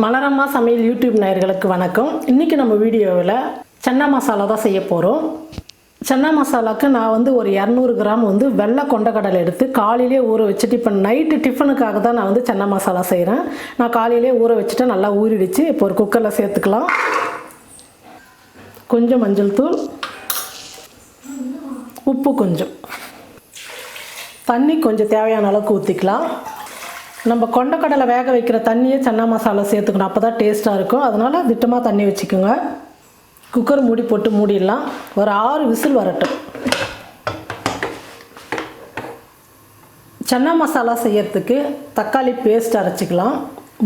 மலரம்மா சமையல் யூடியூப் நேயர்களுக்கு வணக்கம். இன்றைக்கி நம்ம வீடியோவில் சன்னா மசாலா தான் செய்ய போகிறோம். சன்னா மசாலாவுக்கு நான் வந்து ஒரு 200 கிராம் வந்து வெள்ளை கொண்டக்கடலை எடுத்து காலையிலே ஊற வச்சுட்டு இப்போ நைட்டு டிஃபனுக்காக தான் நான் வந்து சன்னா மசாலா செய்கிறேன். நான் காலையிலே ஊற வச்சுட்டு நல்லா ஊறிடுச்சு. இப்போ ஒரு குக்கரில் சேர்த்துக்கலாம். கொஞ்சம் மஞ்சள் தூள், உப்பு கொஞ்சம், தண்ணி கொஞ்சம் தேவையான அளவுக்கு ஊற்றிக்கலாம். நம்ம கொண்டக்கடலை வேக வைக்கிற தண்ணியே சன்னா மசாலா சேர்த்துக்கணும், அப்போ தான் டேஸ்ட்டாக இருக்கும். அதனால் திட்டமாக தண்ணி வச்சுக்கோங்க. குக்கர் மூடி போட்டு மூடிடலாம். ஒரு 6 விசில் வரட்டும். சன்னா மசாலா செய்யறதுக்கு தக்காளி பேஸ்ட் அரைச்சிக்கலாம்.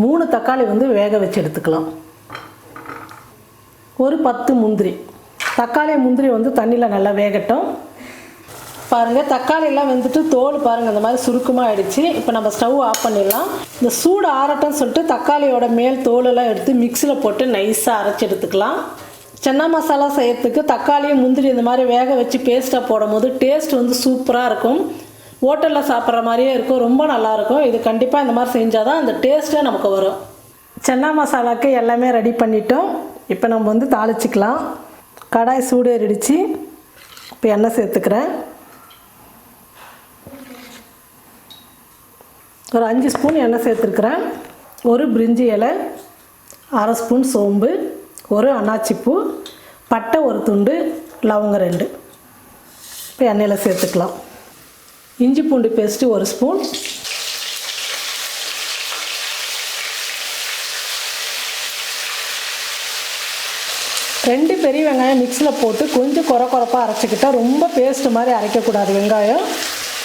3 தக்காளி வந்து வேக வச்சு எடுத்துக்கலாம். ஒரு 10 முந்திரி. தக்காளி முந்திரி வந்து தண்ணியில் நல்லா வேகட்டும். பாருங்கள், தக்காளியெல்லாம் வெந்துட்டு தோல் பாருங்கள் இந்த மாதிரி சுருக்கமாக ஆகிடுச்சு. இப்போ நம்ம ஸ்டவ் ஆஃப் பண்ணிடலாம். இந்த சூடு ஆறட்டும்னு சொல்லிட்டு தக்காளியோட மேல் தோலெல்லாம் எடுத்து மிக்சியில் போட்டு நைஸாக அரைச்சி எடுத்துக்கலாம். சன்னா மசாலா செய்யறதுக்கு தக்காளியும் முந்திரி இந்த மாதிரி வேக வச்சு பேஸ்ட்டாக போடும் போது டேஸ்ட் வந்து சூப்பராக இருக்கும். ஹோட்டலில் சாப்பிட்ற மாதிரியே இருக்கும், ரொம்ப நல்லாயிருக்கும். இது கண்டிப்பாக இந்த மாதிரி செஞ்சால் தான் அந்த டேஸ்ட்டே நமக்கு வரும். சன்னா மசாலாவுக்கு எல்லாமே ரெடி பண்ணிட்டோம். இப்போ நம்ம வந்து தாளிச்சிக்கலாம். கடாய் சூடு ஏறிடுச்சு. இப்போ எண்ணெய் சேர்த்துக்கிறேன். ஒரு 5 ஸ்பூன் எண்ணெய் சேர்த்துருக்குறேன். ஒரு பிரிஞ்சி இலை, 1/2 ஸ்பூன் சோம்பு, ஒரு அன்னாச்சிப்பூ, பட்டை ஒரு துண்டு, லவங்கம் 2. இப்போ எண்ணெயில் சேர்த்துக்கலாம். இஞ்சி பூண்டு பேஸ்ட்டு 1 ஸ்பூன், ரெண்டு பெரிய வெங்காயம் மிக்ஸியில் போட்டு கொஞ்சம் குறப்பாக அரைச்சிக்கிட்டால் ரொம்ப பேஸ்ட்டு மாதிரி அரைக்கக்கூடாது வெங்காயம்.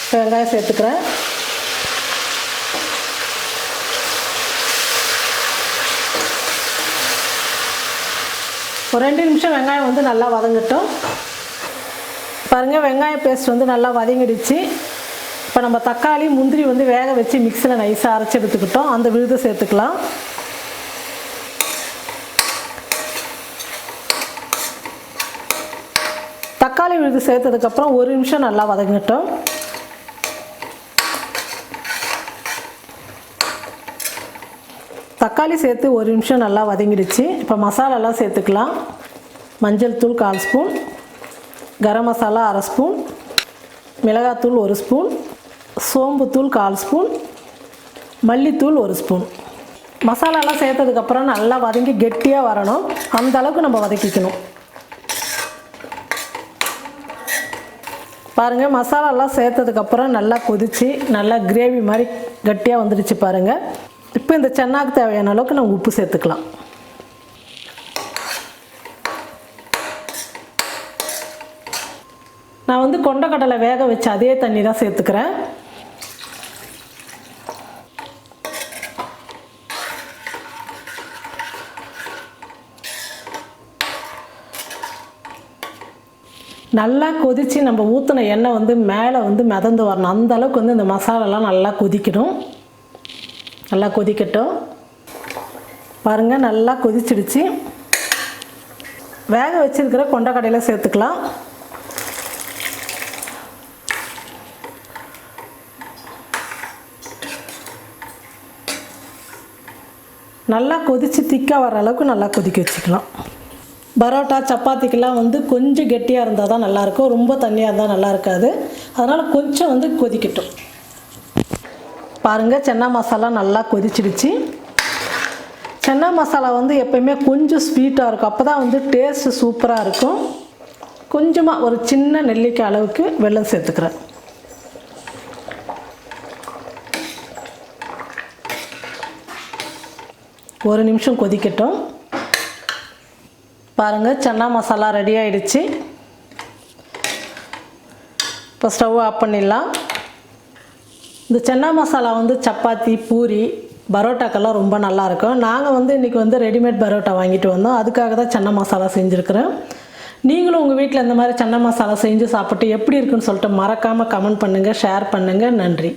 இப்போ வெங்காயம் சேர்த்துக்கிறேன். ஒரு 2 நிமிஷம் வெங்காயம் வந்து நல்லா வதங்கட்டும். பாருங்கள், வெங்காய பேஸ்ட் வந்து நல்லா வதங்கிடுச்சு. இப்போ நம்ம தக்காளி முந்திரி வந்து வேக வச்சு மிக்ஸியில் நைஸாக அரைச்சி எடுத்துக்கிட்டோம். அந்த விழுதை சேர்த்துக்கலாம். தக்காளி விழுது சேர்த்ததுக்கப்புறம் 1 நிமிஷம் நல்லா வதங்கட்டும். தக்காளி சேர்த்து 1 நிமிஷம் நல்லா வதங்கிடுச்சு. இப்போ மசாலாலாம் சேர்த்துக்கலாம். மஞ்சள் தூள் 1/4 ஸ்பூன், கரம் மசாலா 1/2 ஸ்பூன், மிளகாத்தூள் 1 ஸ்பூன், சோம்புத்தூள் 1/4 ஸ்பூன், மல்லித்தூள் 1 ஸ்பூன். மசாலாலாம் சேர்த்ததுக்கப்புறம் நல்லா வதங்கி கெட்டியாக வரணும். அந்த அளவுக்கு நம்ம வதக்கிக்கணும். பாருங்கள், மசாலாலாம் சேர்த்ததுக்கப்புறம் நல்லா கொதித்து நல்லா கிரேவி மாதிரி கட்டியாக வந்துடுச்சு பாருங்கள். இப்போ இந்த சன்னாக்கு தேவையான அளவுக்கு நம்ம உப்பு சேர்த்துக்கலாம். நான் வந்து கொண்டக்கடலை வேக வச்சு அதே தண்ணி தான் சேர்த்துக்கிறேன். நல்லா கொதித்து நம்ம ஊற்றின எண்ணெய் வந்து மேலே வந்து மிதந்து வரணும். அந்த அளவுக்கு வந்து இந்த மசாலாலாம் நல்லா கொதிக்கணும். நல்லா கொதிக்கட்டும். பாருங்கள், நல்லா கொதிச்சிடுச்சு. வேக வச்சுருக்கிற கொண்டக்கடையில் சேர்த்துக்கலாம். நல்லா கொதித்து திக்காக வர அளவுக்கு நல்லா கொதிக்க வச்சுக்கலாம். பரோட்டா சப்பாத்திக்கெல்லாம் வந்து கொஞ்சம் கெட்டியாக இருந்தால் தான் நல்லாயிருக்கும், ரொம்ப தண்ணியாக இருந்தால் நல்லா இருக்காது. அதனால் கொஞ்சம் வந்து கொதிக்கட்டும். பாருங்கள், சன்னா மசாலா நல்லா கொதிச்சிடுச்சு. சன்னா மசாலா வந்து எப்போயுமே கொஞ்சம் ஸ்வீட்டாக இருக்கும், அப்போ தான் வந்து டேஸ்ட்டு சூப்பராக இருக்கும். கொஞ்சமாக ஒரு சின்ன நெல்லிக்காய் அளவுக்கு வெல்லம் சேர்த்துக்கிறேன். ஒரு நிமிஷம் கொதிக்கட்டும். பாருங்கள், சன்னா மசாலா ரெடி ஆகிடுச்சு. இப்போ ஸ்டவ் ஆஃப் பண்ணிடலாம். இந்த சன்னா மசாலா வந்து சப்பாத்தி, பூரி, பரோட்டாக்கெல்லாம் ரொம்ப நல்லாயிருக்கும். நாங்கள் வந்து இன்றைக்கி வந்து ரெடிமேட் பரோட்டா வாங்கிட்டு வந்தோம். அதுக்காக தான் சன்னா மசாலா செஞ்சுருக்கிறேன். நீங்களும் உங்கள் வீட்டில் இந்த மாதிரி சன்னா மசாலா செஞ்சு சாப்பிட்டு எப்படி இருக்குன்னு சொல்லிட்டு மறக்காமல் கமெண்ட் பண்ணுங்கள், ஷேர் பண்ணுங்கள். நன்றி.